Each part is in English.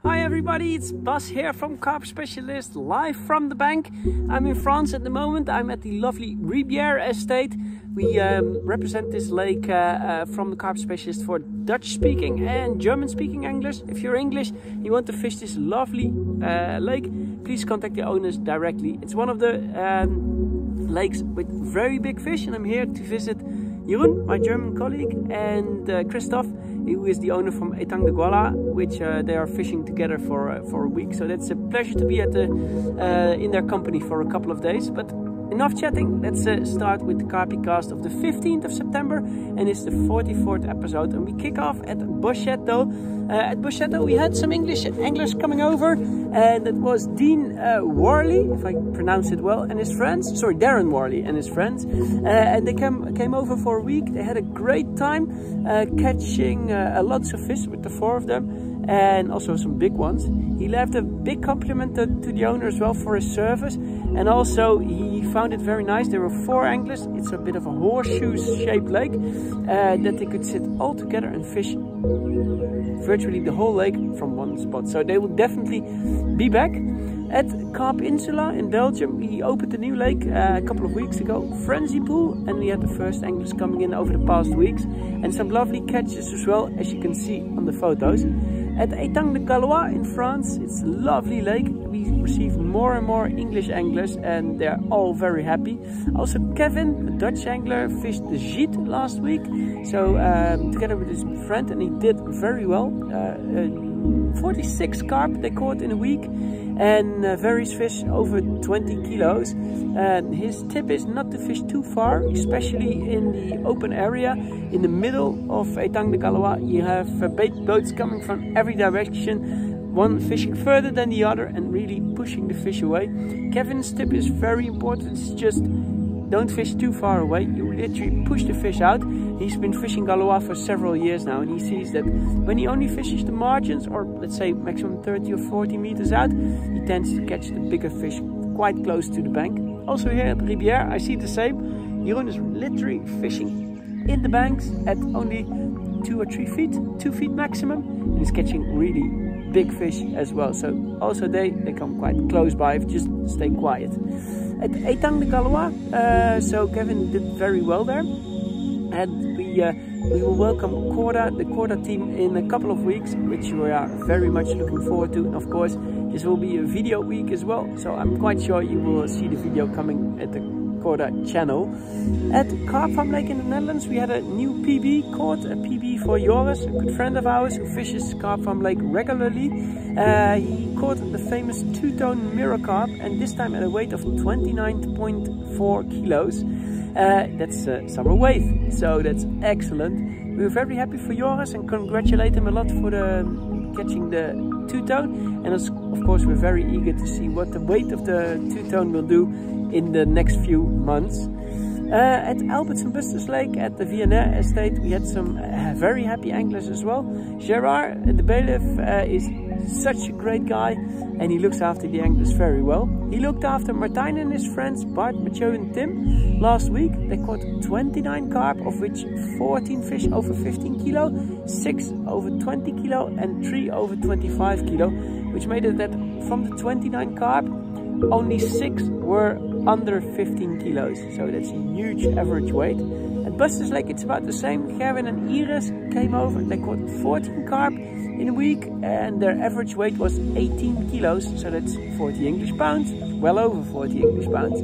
Hi everybody, it's Bas here from Carp Specialist, live from the bank. I'm in France at the moment. I'm at the lovely Rivière estate. We represent this lake from the Carp Specialist for Dutch-speaking and German-speaking anglers. If you're English, you want to fish this lovely lake, please contact the owners directly. It's one of the lakes with very big fish, and I'm here to visit Jeroen, my German colleague, and Christoph, who is the owner from Etang de Gaulois, which they are fishing together for a week. So that's a pleasure to be at in their company for a couple of days. But enough chatting, let's start with the Carpy cast of the 15th of September, and it's the 44th episode, and we kick off at Boschetto. At Boschetto we had some English anglers coming over, and it was Worley, if I pronounce it well, and his friends, sorry, Darren Worley and his friends, and they came over for a week. They had a great time catching lots of fish with the four of them, and also some big ones. He left a big compliment to the owner as well for his service, and also he found it very nice. There were four anglers. It's a bit of a horseshoe shaped lake that they could sit all together and fish virtually the whole lake from one spot. So they will definitely be back. At CarpInsula in Belgium, we opened a new lake a couple of weeks ago, Frenzy Pool, and we had the first anglers coming in over the past weeks, and some lovely catches as well, as you can see on the photos. At Etang de Gaulois in France, it's a lovely lake. We received more and more English anglers, and they're all very happy. Also Kevin, a Dutch angler, fished the Gite last week, so together with his friend, and he did very well. 46 carp they caught in a week, and various fish over 20 kilos. And his tip is not to fish too far, especially in the open area. In the middle of Etang de Gaulois, you have bait boats coming from every direction, one fishing further than the other and really pushing the fish away. Kevin's tip is very important. It's just don't fish too far away. You literally push the fish out. He's been fishing Gaulois for several years now, and he sees that when he only fishes the margins, or let's say maximum 30 or 40 meters out, he tends to catch the bigger fish quite close to the bank. Also here at Rivière, I see the same. Jeroen is literally fishing in the banks at only 2 or 3 feet, 2 feet maximum, and he's catching really big fish as well. So also they come quite close by, just stay quiet. At Etang de Gaulois, so Kevin did very well there, and we will welcome the Corda team in a couple of weeks, which we are very much looking forward to. And of course, this will be a video week as well, so I'm quite sure you will see the video coming at the Corda channel. At Carpfarm Lake in the Netherlands, we had a new PB caught, a PB for Joris, a good friend of ours who fishes Carpfarm Lake regularly. He caught the famous two-tone mirror carp, and this time at a weight of 29.4 kilos. That's summer weight, so that's excellent. We were very happy for Joris and congratulate him a lot for catching the two-tone, and of course we're very eager to see what the weight of the two-tone will do in the next few months. At Albert's and Buster's Lake at the Viennais estate, we had some very happy anglers as well. Gerard, the bailiff, is such a great guy, and he looks after the anglers very well. He looked after Martijn and his friends Bart, Mathieu and Tim last week. They caught 29 carp, of which 14 fish over 15 kilo, 6 over 20 kilo and 3 over 25 kilo, which made it that from the 29 carp, only 6 were under 15 kilos, so that's a huge average weight. At Buster's Lake it's about the same. Gerwin and Iris came over, they caught 14 carp in a week, and their average weight was 18 kilos, so that's 40 English pounds, well over 40 English pounds.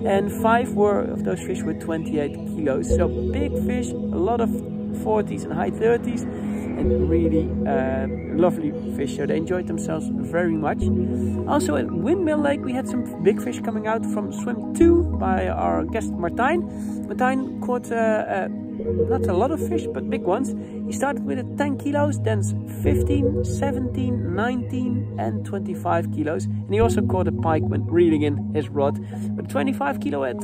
And 5 of those fish were 28 kilos, so big fish, a lot of 40s and high 30s, and really lovely fish, so they enjoyed themselves very much. Also at Windmill Lake we had some big fish coming out from swim 2 by our guest Martijn. Martijn caught not a lot of fish, but big ones. He started with 10 kilos, then 15, 17, 19 and 25 kilos. And he also caught a pike when reeling in his rod. But 25 kilo at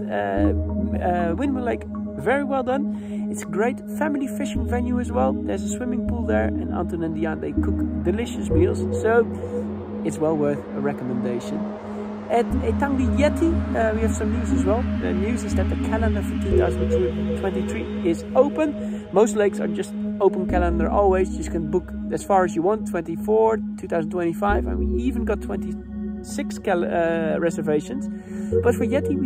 Windmill Lake, very well done. It's a great family fishing venue as well. There's a swimming pool there, and Anton and Diane, they cook delicious meals, so it's well worth a recommendation. At Etang de Yeti, we have some news as well. The news is that the calendar for 2023 is open. Most lakes are just open calendar always. You can book as far as you want, 24, 2025, and we even got 26 reservations. But for Yeti,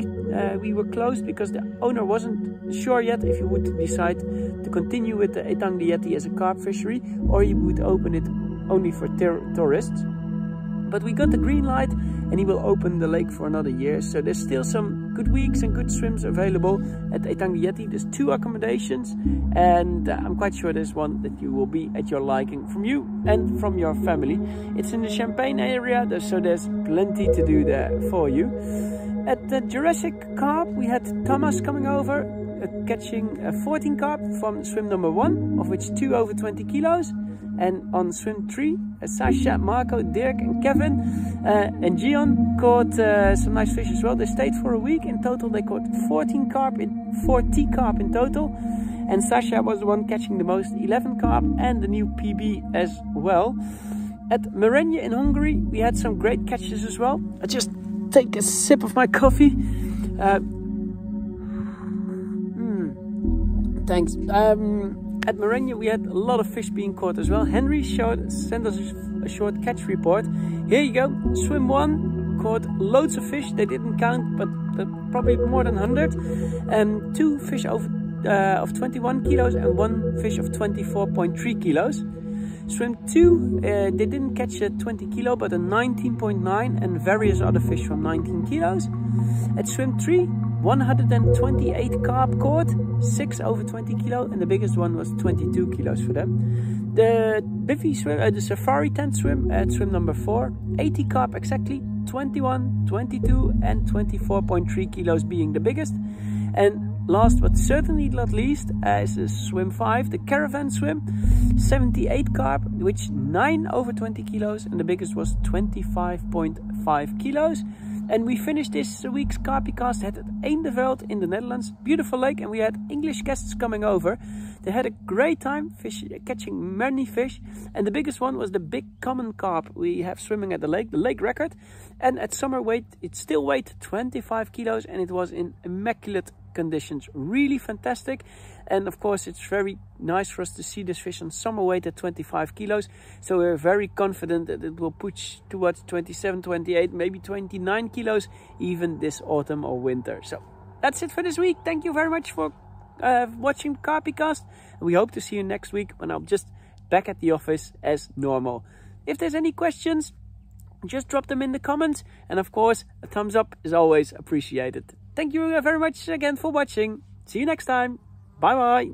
we were closed because the owner wasn't sure yet if he would decide to continue with the Etang the Yeti as a carp fishery, or he would open it only for tourists. But we got the green light, and he will open the lake for another year. So there's still some good weeks and good swims available at Etang the Yeti. There's 2 accommodations, and I'm quite sure there's one that you will be at your liking from you and from your family. It's in the Champagne area, so there's plenty to do there for you. At the Jurassic Carp, we had Thomas coming over, catching 14 carp from swim number 1, of which 2 over 20 kilos. And on swim 3, Sasha, Marco, Dirk and Kevin and Gian caught some nice fish as well. They stayed for a week. In total they caught 40 carp in total. And Sasha was the one catching the most, 11 carp and the new PB as well. At Merenje in Hungary, we had some great catches as well. I just take a sip of my coffee. Thanks. At Merenje, we had a lot of fish being caught as well. Henry sent us a short catch report. Here you go. Swim 1 caught loads of fish. They didn't count, but probably more than 100. And 2 fish of 21 kilos and 1 fish of 24.3 kilos. Swim 2, they didn't catch a 20 kilo, but a 19.9 and various other fish from 19 kilos. At swim 3, 128 carp caught, 6 over 20 kilo, and the biggest one was 22 kilos for them. The bivvy swim, the safari tent swim at swim number 4, 80 carp exactly, 21, 22 and 24.3 kilos being the biggest. And last but certainly not least is swim 5, the caravan swim, 78 carp, which 9 over 20 kilos, and the biggest was 25.5 kilos. And we finished this week's Carpy cast at Eendeveld in the Netherlands. Beautiful lake, and we had English guests coming over. They had a great time catching many fish, and the biggest one was the big common carp we have swimming at the lake record. And at summer weight, it still weighed 25 kilos, and it was in immaculate conditions. Really fantastic. And of course, it's very nice for us to see this fish on summer weight at 25 kilos. So we're very confident that it will push towards 27, 28, maybe 29 kilos even this autumn or winter. So that's it for this week. Thank you very much for watching Carpycast. We hope to see you next week when I'm just back at the office as normal. If there's any questions, just drop them in the comments. And of course, a thumbs up is always appreciated. Thank you very much again for watching. See you next time. Bye bye.